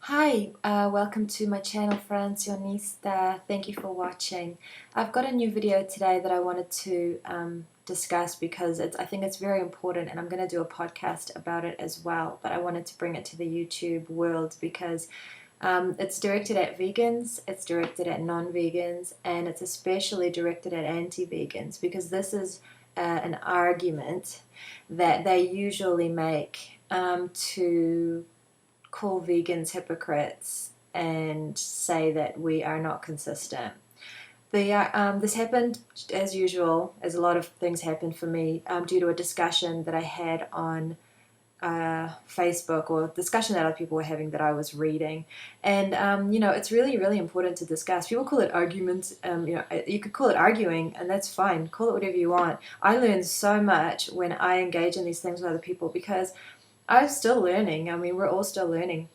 Hi, welcome to my channel, Francionista. Thank you for watching. I've got a new video today that I wanted to discuss because I think it's very important, and I'm going to do a podcast about it as well, but I wanted to bring it to the YouTube world because it's directed at vegans, it's directed at non-vegans, and it's especially directed at anti-vegans because this is an argument that they usually make to call vegans hypocrites and say that we are not consistent. This happened, as usual, as a lot of things happened for me, due to a discussion that I had on Facebook, or a discussion that other people were having that I was reading. And, it's really, really important to discuss. People call it arguments. You could call it arguing, and that's fine. Call it whatever you want. I learn so much when I engage in these things with other people because I'm still learning. I mean, we're all still learning.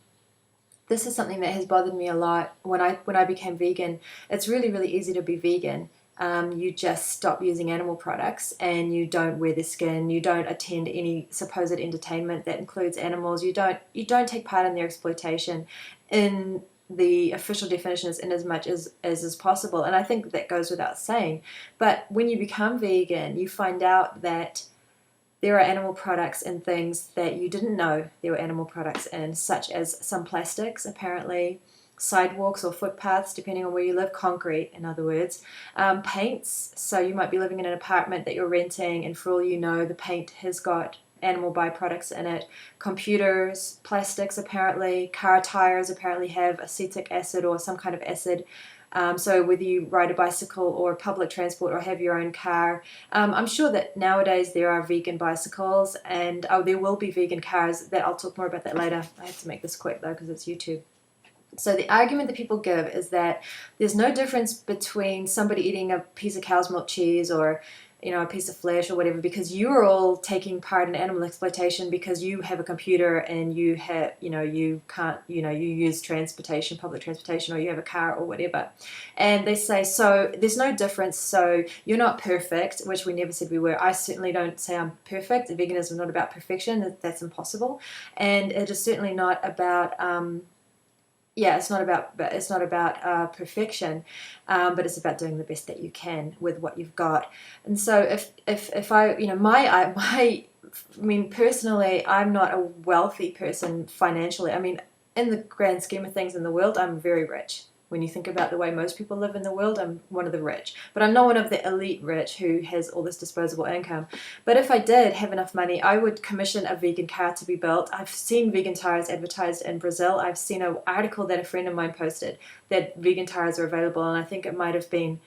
This is something that has bothered me a lot when I became vegan. It's really, really easy to be vegan. You just stop using animal products and you don't wear the skin. You don't attend any supposed entertainment that includes animals. You don't take part in their exploitation in the official definition is in as much as is possible. And I think that goes without saying. But when you become vegan, you find out that there are animal products in things that you didn't know there were animal products in, such as some plastics, apparently, sidewalks or footpaths, depending on where you live, concrete, in other words, paints. So you might be living in an apartment that you're renting, and for all you know, the paint has got animal byproducts in it. Computers, plastics, apparently, car tires apparently have acetic acid or some kind of acid. So whether you ride a bicycle or public transport or have your own car, I'm sure that nowadays there are vegan bicycles, and there will be vegan cars. That I'll talk more about that later. I have to make this quick though because it's YouTube. So the argument that people give is that there's no difference between somebody eating a piece of cow's milk cheese or a piece of flesh or whatever, because you're all taking part in animal exploitation because you have a computer and you have, you can't, you use transportation, public transportation, or you have a car or whatever. And they say, so there's no difference. So you're not perfect, which we never said we were. I certainly don't say I'm perfect. Veganism is not about perfection. That's impossible. And it is certainly not about, it's not about perfection, but it's about doing the best that you can with what you've got. And so if I, I mean, personally, I'm not a wealthy person financially. I mean, in the grand scheme of things in the world, I'm very rich. When you think about the way most people live in the world, I'm one of the rich. But I'm not one of the elite rich who has all this disposable income. But if I did have enough money, I would commission a vegan car to be built. I've seen vegan tires advertised in Brazil. I've seen an article that a friend of mine posted that vegan tires are available, and I think it might have been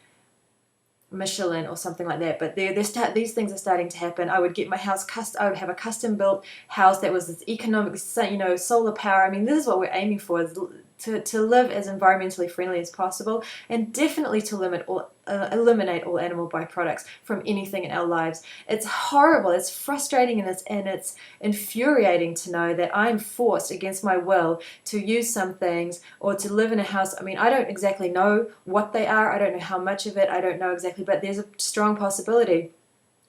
Michelin or something like that. But these things are starting to happen. I would get my house I would have a custom built house that was this economic, solar power. I mean, this is what we're aiming for, is to live as environmentally friendly as possible, and definitely to eliminate all animal byproducts from anything in our lives. It's horrible, it's frustrating, and it's infuriating to know that I'm forced against my will to use some things or to live in a house. I mean, I don't exactly know what they are, I don't know how much of it, I don't know exactly, but there's a strong possibility.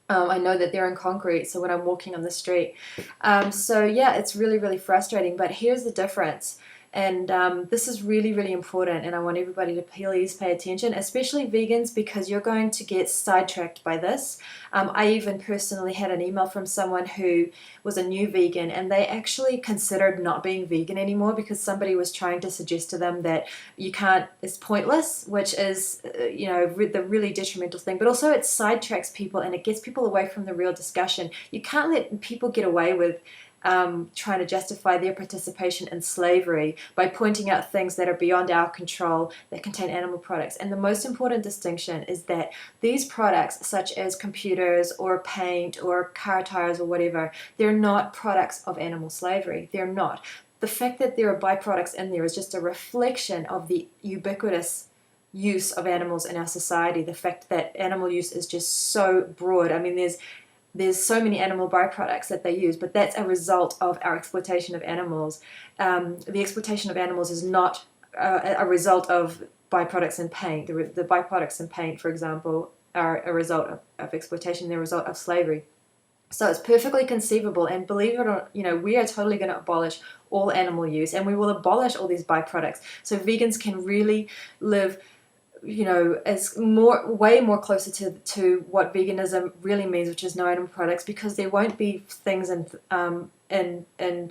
I know that they're in concrete, so when I'm walking on the street. So yeah, it's really, really frustrating, but here's the difference. And this is really, really important, and I want everybody to please pay attention, especially vegans, because you're going to get sidetracked by this. I even personally had an email from someone who was a new vegan, and they actually considered not being vegan anymore because somebody was trying to suggest to them that you can't, it's pointless, which is, the really detrimental thing. But also it sidetracks people and it gets people away from the real discussion. You can't let people get away with trying to justify their participation in slavery by pointing out things that are beyond our control that contain animal products. And the most important distinction is that these products, such as computers or paint or car tires or whatever, they're not products of animal slavery. They're not. The fact that there are byproducts in there is just a reflection of the ubiquitous use of animals in our society. The fact that animal use is just so broad. I mean, there's so many animal byproducts that they use, but that's a result of our exploitation of animals. The exploitation of animals is not a result of byproducts in paint. The byproducts in paint, for example, are a result of exploitation. They're a result of slavery. So it's perfectly conceivable, and believe it or not, we are totally going to abolish all animal use, and we will abolish all these byproducts. So vegans can really live, as way more closer to what veganism really means, which is no animal products, because there won't be things and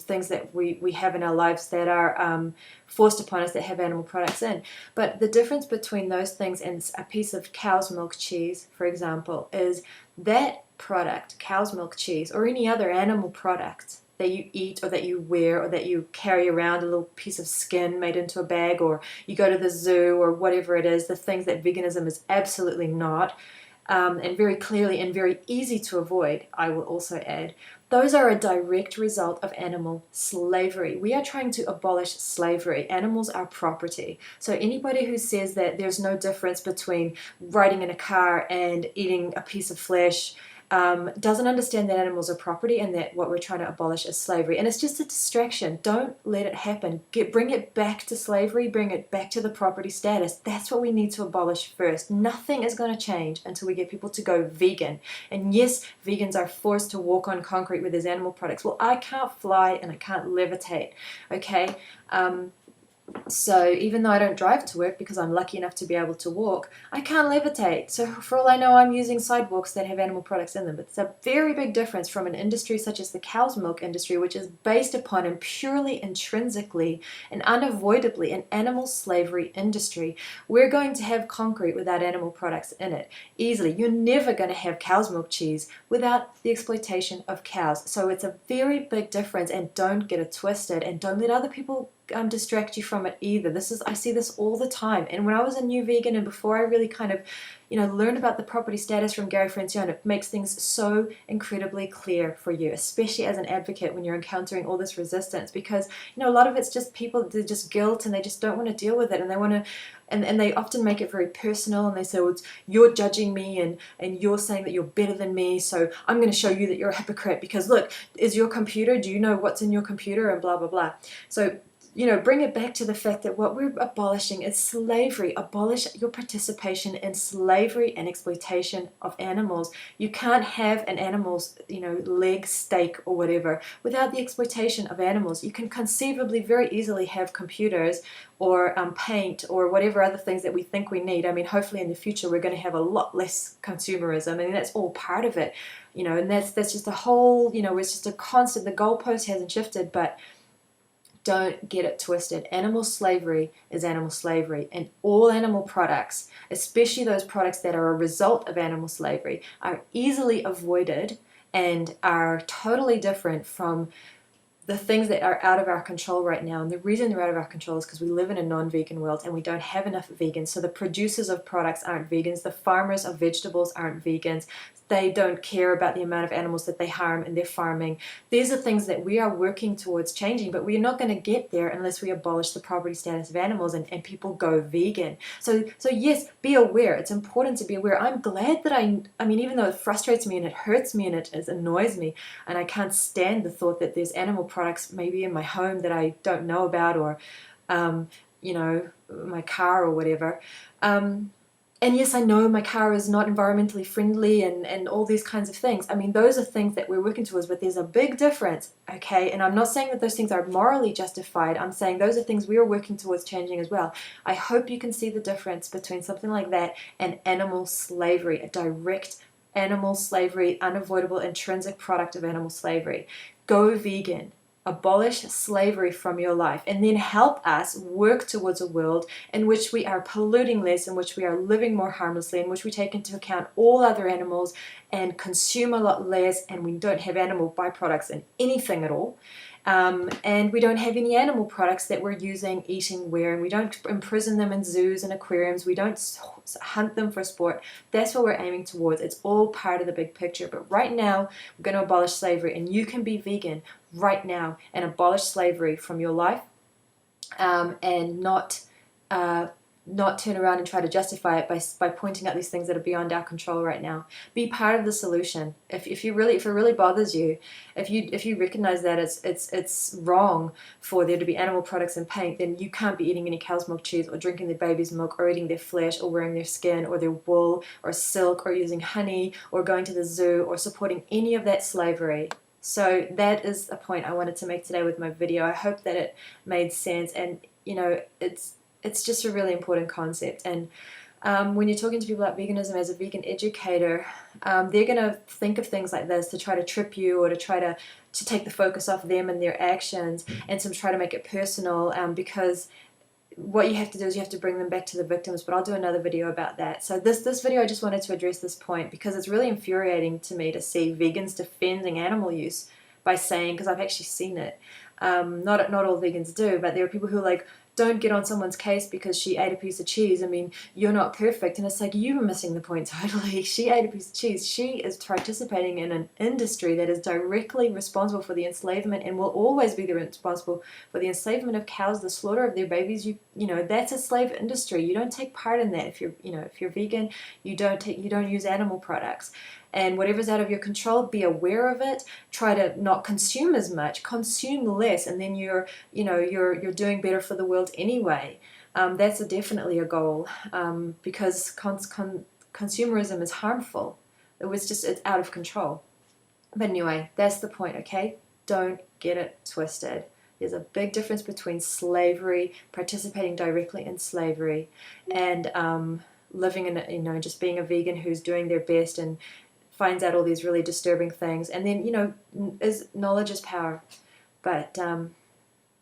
things that we have in our lives that are forced upon us that have animal products in. But the difference between those things and a piece of cow's milk cheese, for example, is that product, cow's milk cheese, or any other animal product that you eat or that you wear or that you carry around, a little piece of skin made into a bag, or you go to the zoo or whatever it is, the things that veganism is absolutely not, and very clearly and very easy to avoid, I will also add, those are a direct result of animal slavery. We are trying to abolish slavery. Animals are property. So anybody who says that there's no difference between riding in a car and eating a piece of flesh doesn't understand that animals are property and that what we're trying to abolish is slavery. And it's just a distraction. Don't let it happen. Bring it back to slavery, bring it back to the property status. That's what we need to abolish first. Nothing is going to change until we get people to go vegan. And yes, vegans are forced to walk on concrete with these animal products. Well, I can't fly and I can't levitate, okay? So even though I don't drive to work because I'm lucky enough to be able to walk, I can't levitate. So for all I know, I'm using sidewalks that have animal products in them. It's a very big difference from an industry such as the cow's milk industry, which is based upon and purely intrinsically and unavoidably an animal slavery industry. We're going to have concrete without animal products in it, easily. You're never going to have cow's milk cheese without the exploitation of cows. So it's a very big difference, and don't get it twisted, and don't let other people distract you from it either. I see this all the time. And when I was a new vegan and before I really kind of learned about the property status from Gary Francione, it makes things so incredibly clear for you, especially as an advocate when you're encountering all this resistance, because a lot of it's just people, they're just guilt and they just don't want to deal with it, and they want to and they often make it very personal, and they say, well, you're judging me and you're saying that you're better than me, so I'm going to show you that you're a hypocrite because look, is your computer, do you know what's in your computer, and blah blah blah. So bring it back to the fact that what we're abolishing is slavery. Abolish your participation in slavery and exploitation of animals. You can't have an animal's, leg, steak, or whatever without the exploitation of animals. You can conceivably very easily have computers or paint or whatever other things that we think we need. I mean, hopefully in the future we're going to have a lot less consumerism. I mean, that's all part of it, and that's just a whole, it's just a constant, the goalpost hasn't shifted, but don't get it twisted. Animal slavery is animal slavery, and all animal products, especially those products that are a result of animal slavery, are easily avoided and are totally different from the things that are out of our control right now. And the reason they're out of our control is because we live in a non-vegan world and we don't have enough vegans. So the producers of products aren't vegans. The farmers of vegetables aren't vegans. They don't care about the amount of animals that they harm in their farming. These are things that we are working towards changing, but we're not going to get there unless we abolish the property status of animals and people go vegan. So yes, be aware. It's important to be aware. I'm glad that I mean, even though it frustrates me and it hurts me and it annoys me, and I can't stand the thought that there's animal products maybe in my home that I don't know about, or, my car or whatever. And yes, I know my car is not environmentally friendly and all these kinds of things. I mean, those are things that we're working towards, but there's a big difference, okay? And I'm not saying that those things are morally justified. I'm saying those are things we are working towards changing as well. I hope you can see the difference between something like that and animal slavery, a direct animal slavery, unavoidable intrinsic product of animal slavery. Go vegan. Abolish slavery from your life, and then help us work towards a world in which we are polluting less, in which we are living more harmlessly, in which we take into account all other animals and consume a lot less, and we don't have animal byproducts in anything at all. And we don't have any animal products that we're using, eating, wearing. We don't imprison them in zoos and aquariums. We don't hunt them for sport. That's what we're aiming towards. It's all part of the big picture. But right now, we're going to abolish slavery, and you can be vegan right now and abolish slavery from your life, and not not turn around and try to justify it by pointing out these things that are beyond our control right now. Be part of the solution. If it really bothers you, if you recognize that it's wrong for there to be animal products in paint, then you can't be eating any cow's milk cheese or drinking their baby's milk or eating their flesh or wearing their skin or their wool or silk or using honey or going to the zoo or supporting any of that slavery. So that is a point I wanted to make today with my video. I hope that it made sense, and it's just a really important concept. And when you're talking to people about veganism as a vegan educator, they're going to think of things like this to try to trip you or to try to take the focus off them and their actions, and to try to make it personal, because what you have to do is you have to bring them back to the victims. But I'll do another video about that. So this video, I just wanted to address this point because it's really infuriating to me to see vegans defending animal use by saying, because I've actually seen it, not all vegans do, but there are people who are like, don't get on someone's case because she ate a piece of cheese. I mean, you're not perfect. And it's like, you were missing the point totally. She ate a piece of cheese. She is participating in an industry that is directly responsible for the enslavement and will always be responsible for the enslavement of cows, the slaughter of their babies. You know, that's a slave industry. You don't take part in that. If you're vegan, you don't use animal products. And whatever's out of your control, be aware of it. Try to not consume as much, consume less, and then you're doing better for the world anyway. That's definitely a goal, because consumerism is harmful. It's out of control. But anyway, that's the point, okay? Don't get it twisted. There's a big difference between slavery, participating directly in slavery, and living in, just being a vegan who's doing their best and finds out all these really disturbing things. And then, knowledge is power. But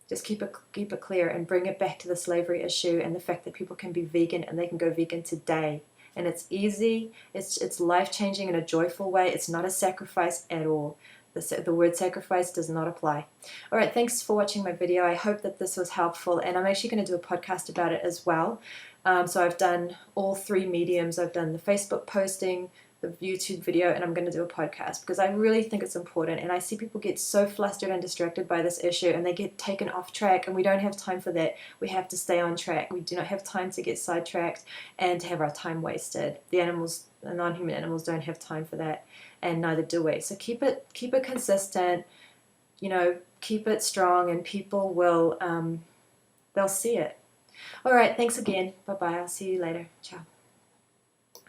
just keep it clear and bring it back to the slavery issue and the fact that people can be vegan and they can go vegan today. And it's easy, it's life-changing in a joyful way. It's not a sacrifice at all. The word sacrifice does not apply. All right, thanks for watching my video. I hope that this was helpful, and I'm actually going to do a podcast about it as well. So I've done all three mediums. I've done the Facebook posting, the YouTube video, and I'm going to do a podcast because I really think it's important. And I see people get so flustered and distracted by this issue, and they get taken off track, and we don't have time for that. We have to stay on track. We do not have time to get sidetracked and to have our time wasted. The non-human animals don't have time for that, and neither do we. So keep it consistent, keep it strong, and people will they'll see it. All right, thanks again. Bye-bye. I'll see you later. Ciao.